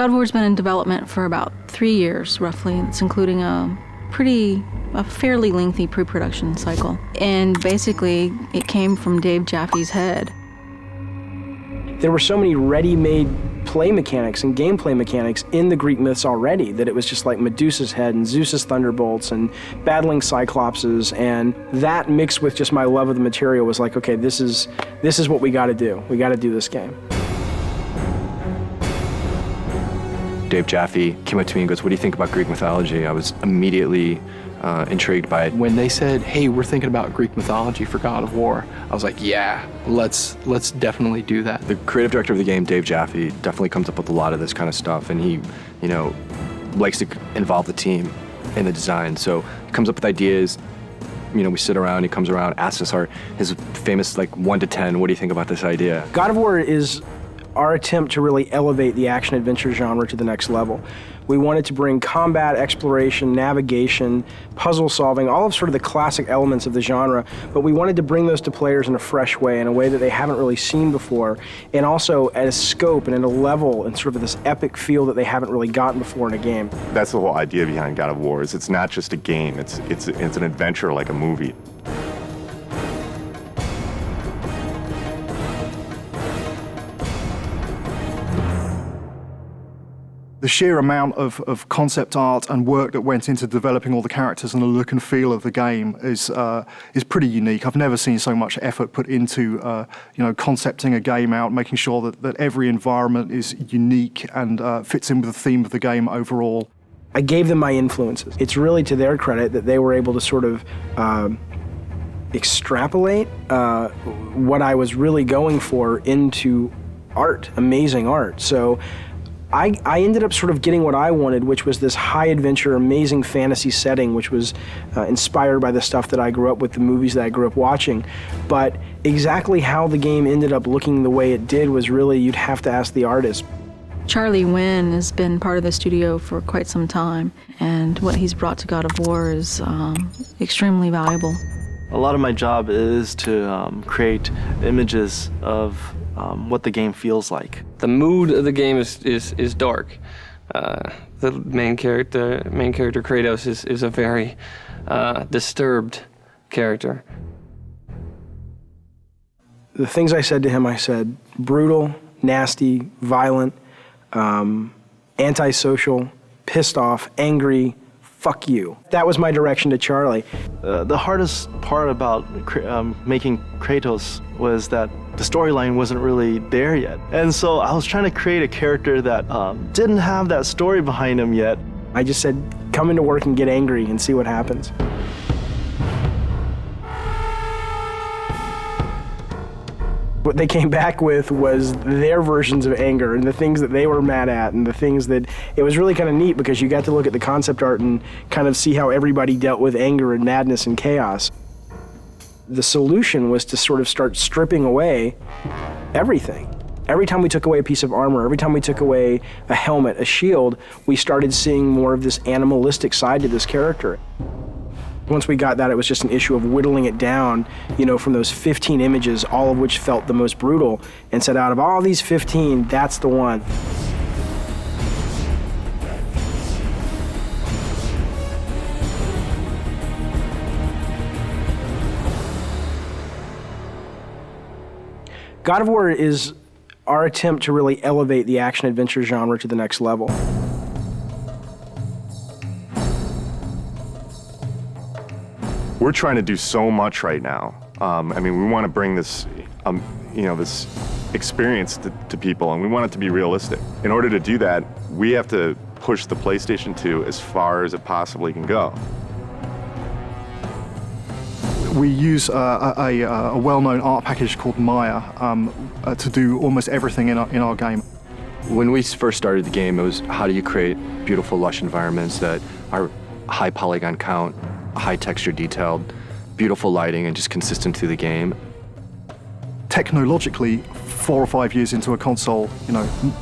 God of War's been in development for about 3 years, roughly. It's including a fairly lengthy pre-production cycle. And basically, it came from Dave Jaffe's head. There were so many ready-made play mechanics and gameplay mechanics in the Greek myths already that it was just like Medusa's head and Zeus's thunderbolts and battling Cyclopses, and that mixed with just my love of the material was like, okay, this is what we got to do. We got to do this game. Dave Jaffe came up to me and goes, "What do you think about Greek mythology?" I was immediately intrigued by it. When they said, "Hey, we're thinking about Greek mythology for God of War," I was like, "Yeah, let's definitely do that." The creative director of the game, Dave Jaffe, definitely comes up with a lot of this kind of stuff, and he, likes to involve the team in the design. So he comes up with ideas. We sit around. He comes around, asks us his famous 1 to 10. What do you think about this idea? God of War is our attempt to really elevate the action-adventure genre to the next level. We wanted to bring combat, exploration, navigation, puzzle solving, all of sort of the classic elements of the genre, but we wanted to bring those to players in a fresh way, in a way that they haven't really seen before, and also at a scope and at a level and sort of this epic feel that they haven't really gotten before in a game. That's the whole idea behind God of War, is it's not just a game, it's an adventure like a movie. The sheer amount of concept art and work that went into developing all the characters and the look and feel of the game is pretty unique. I've never seen so much effort put into concepting a game out, making sure that every environment is unique and fits in with the theme of the game overall. I gave them my influences. It's really to their credit that they were able to sort of extrapolate what I was really going for into art, amazing art. So I ended up sort of getting what I wanted, which was this high adventure, amazing fantasy setting, which was inspired by the stuff that I grew up with, the movies that I grew up watching. But exactly how the game ended up looking the way it did was really, you'd have to ask the artist. Charlie Wynn has been part of the studio for quite some time, and what he's brought to God of War is extremely valuable. A lot of my job is to create images of what the game feels like. The mood of the game is dark. The main character Kratos is a very disturbed character. The things I said to him, I said brutal, nasty, violent, antisocial, pissed off, angry, fuck you. That was my direction to Charlie. The hardest part about making Kratos was that the storyline wasn't really there yet. And so I was trying to create a character that didn't have that story behind him yet. I just said, come into work and get angry and see what happens. What they came back with was their versions of anger and the things that they were mad at and the things that, it was really kind of neat because you got to look at the concept art and kind of see how everybody dealt with anger and madness and chaos. The solution was to sort of start stripping away everything. Every time we took away a piece of armor, every time we took away a helmet, a shield, we started seeing more of this animalistic side to this character. Once we got that, it was just an issue of whittling it down, from those 15 images, all of which felt the most brutal, and said, out of all these 15, that's the one. God of War is our attempt to really elevate the action-adventure genre to the next level. We're trying to do so much right now. We want to bring this, this experience to people, and we want it to be realistic. In order to do that, we have to push the PlayStation 2 as far as it possibly can go. We use a well-known art package called Maya to do almost everything in our game. When we first started the game, it was how do you create beautiful, lush environments that are high polygon count, high texture detailed, beautiful lighting, and just consistent through the game. Technologically, 4 or 5 years into a console,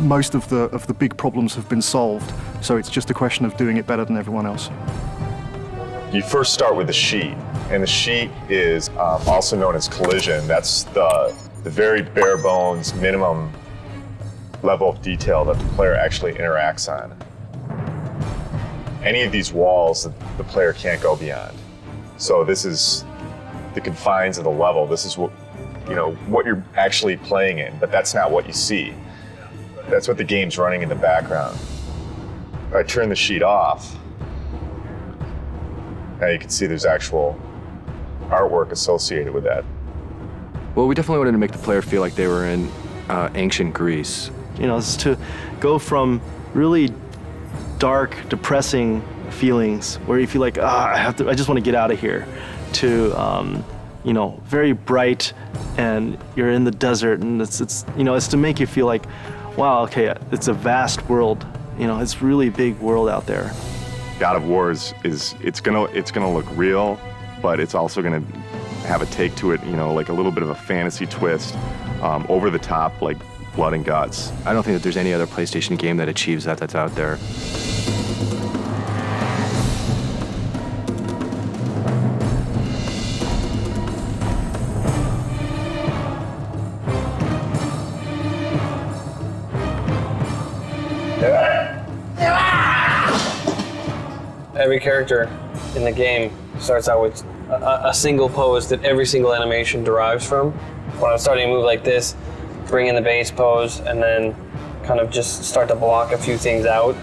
most of the big problems have been solved, so it's just a question of doing it better than everyone else. You first start with the sheet, and the sheet is also known as collision. That's the very bare bones minimum level of detail that the player actually interacts on. Any of these walls that the player can't go beyond. So this is the confines of the level. This is what, you know, what you're actually playing in, but that's not what you see. That's what the game's running in the background. If I turn the sheet off, now you can see there's actual artwork associated with that. Well, we definitely wanted to make the player feel like they were in ancient Greece. You know, it's to go from really dark, depressing feelings where you feel like, I just want to get out of here, to you know, very bright, and you're in the desert, and it's you know, it's to make you feel like, wow, okay, it's a vast world. You know, it's really big world out there. God of War is it's gonna look real, but it's also gonna have a take to it, you know, like a little bit of a fantasy twist, over the top, like blood and guts. I don't think that there's any other PlayStation game that achieves that that's out there. Every character in the game starts out with a single pose that every single animation derives from. When I'm starting to move like this, bring in the base pose, and then kind of just start to block a few things out.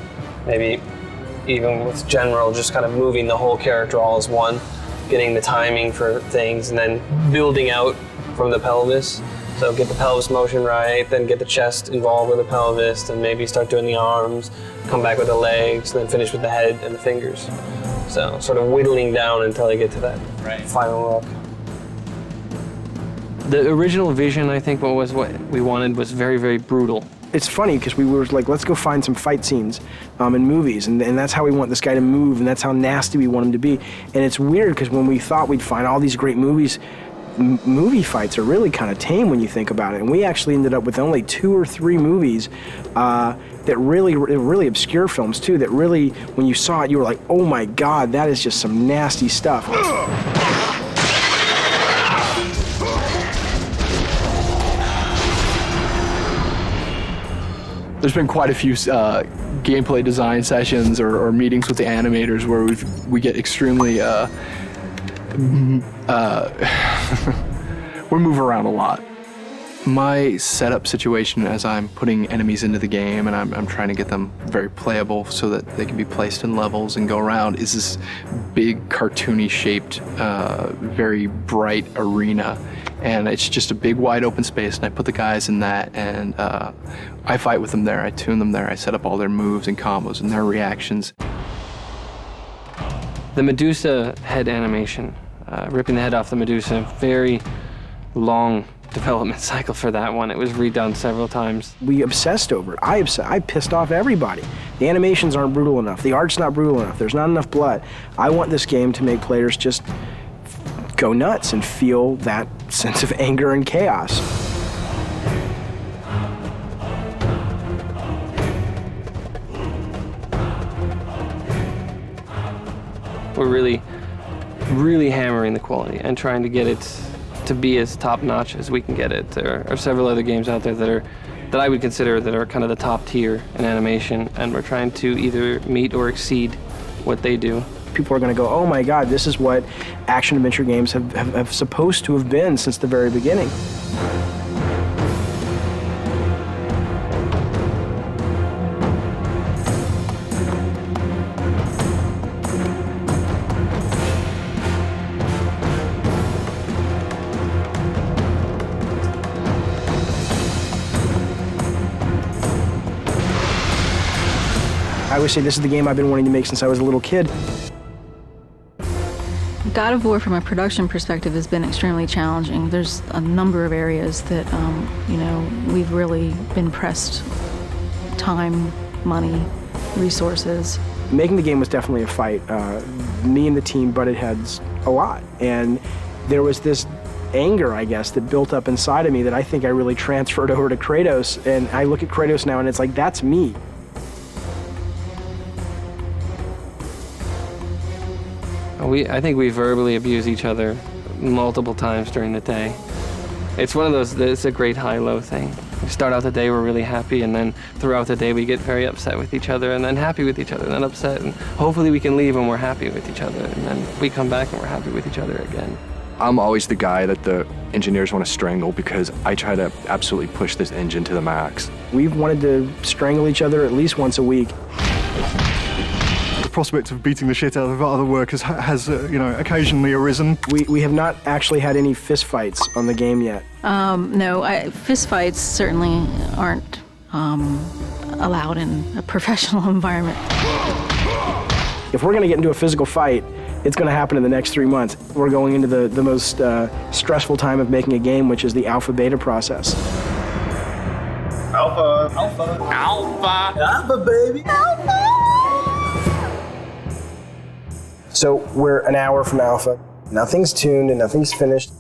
Maybe even with general, just kind of moving the whole character all as one, getting the timing for things, and then building out from the pelvis. So get the pelvis motion right, then get the chest involved with the pelvis, and maybe start doing the arms, come back with the legs, then finish with the head and the fingers. So sort of whittling down until I get to that final look. The original vision, I think, what we wanted was very, very brutal. It's funny because we were like, let's go find some fight scenes in movies, and that's how we want this guy to move, and that's how nasty we want him to be. And it's weird because when we thought we'd find all these great movies, movie fights are really kind of tame when you think about it. And we actually ended up with only 2 or 3 movies that really obscure films too, that really, when you saw it, you were like, oh my God, that is just some nasty stuff. There's been quite a few gameplay design sessions or meetings with the animators where we get extremely we move around a lot. My setup situation as I'm putting enemies into the game and I'm trying to get them very playable so that they can be placed in levels and go around is this big cartoony shaped, very bright arena. And it's just a big wide open space, and I put the guys in that, and I fight with them there, I tune them there, I set up all their moves and combos and their reactions. The Medusa head animation, ripping the head off the Medusa, very long development cycle for that one. It was redone several times. We obsessed over it. I pissed off everybody. The animations aren't brutal enough. The art's not brutal enough. There's not enough blood. I want this game to make players just go nuts and feel that sense of anger and chaos. We're really, really hammering the quality and trying to get it to be as top-notch as we can get it. There are several other games out there that I would consider that are kind of the top tier in animation, and we're trying to either meet or exceed what they do. People are going to go, oh my God, this is what action-adventure games have supposed to have been since the very beginning. I always say this is the game I've been wanting to make since I was a little kid. God of War, from a production perspective, has been extremely challenging. There's a number of areas that, you know, we've really been pressed time, money, resources. Making the game was definitely a fight. Me and the team butted heads a lot, and there was this anger, I guess, that built up inside of me that I think I really transferred over to Kratos, and I look at Kratos now and it's like, that's me. I think we verbally abuse each other multiple times during the day. It's one of those, it's a great high-low thing. We start out the day, we're really happy, and then throughout the day we get very upset with each other, and then happy with each other, and then upset, and hopefully we can leave and we're happy with each other, and then we come back and we're happy with each other again. I'm always the guy that the engineers want to strangle because I try to absolutely push this engine to the max. We've wanted to strangle each other at least once a week. The prospect of beating the shit out of other workers has occasionally arisen. We have not actually had any fist fights on the game yet. No, fist fights certainly aren't allowed in a professional environment. If we're going to get into a physical fight, it's going to happen in the next 3 months. We're going into the most stressful time of making a game, which is the alpha-beta process. Alpha. Alpha. Alpha. Alpha, baby. Alpha. So we're an hour from alpha. Nothing's tuned and nothing's finished.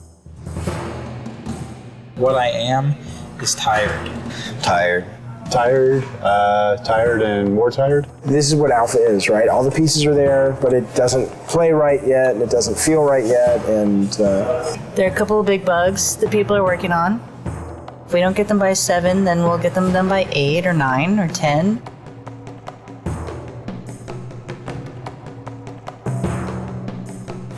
What I am is tired. Tired. Tired, tired and more tired. This is what alpha is, right? All the pieces are there, but it doesn't play right yet, and it doesn't feel right yet, and... There are a couple of big bugs that people are working on. If we don't get them by 7, then we'll get them done by 8 or 9 or 10.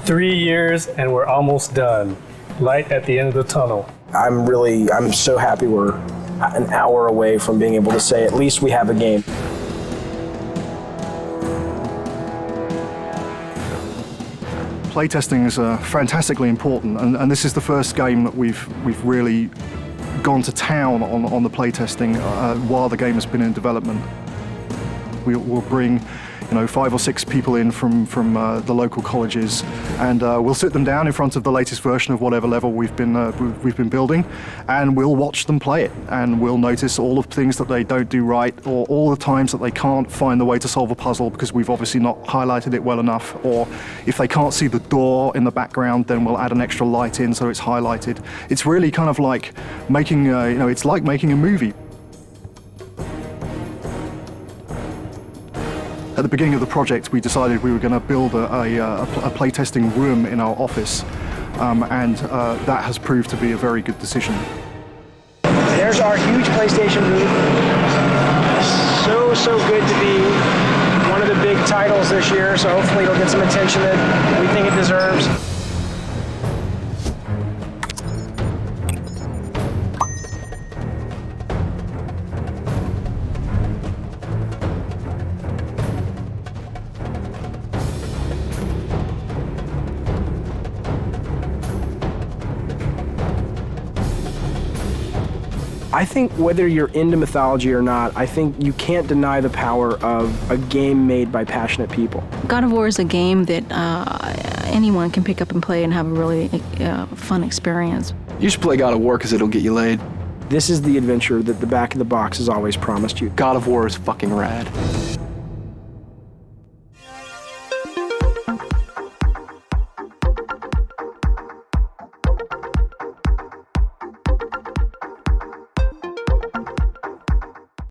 Three years and we're almost done. Light at the end of the tunnel. I'm so happy we're an hour away from being able to say at least we have a game. Playtesting is fantastically important, and this is the first game that we've really gone to town on the playtesting while the game has been in development. We'll bring 5 or 6 people in from the local colleges, and we'll sit them down in front of the latest version of whatever level we've been building, and we'll watch them play it, and we'll notice all of the things that they don't do right, or all the times that they can't find the way to solve a puzzle because we've obviously not highlighted it well enough, or if they can't see the door in the background, then we'll add an extra light in so it's highlighted. It's really kind of like making it's like making a movie. At the beginning of the project, we decided we were going to build a playtesting room in our office, and that has proved to be a very good decision. There's our huge PlayStation booth. So good to be one of the big titles this year, so hopefully it'll get some attention that we think it deserves. I think whether you're into mythology or not, I think you can't deny the power of a game made by passionate people. God of War is a game that anyone can pick up and play and have a really fun experience. You should play God of War because it'll get you laid. This is the adventure that the back of the box has always promised you. God of War is fucking rad.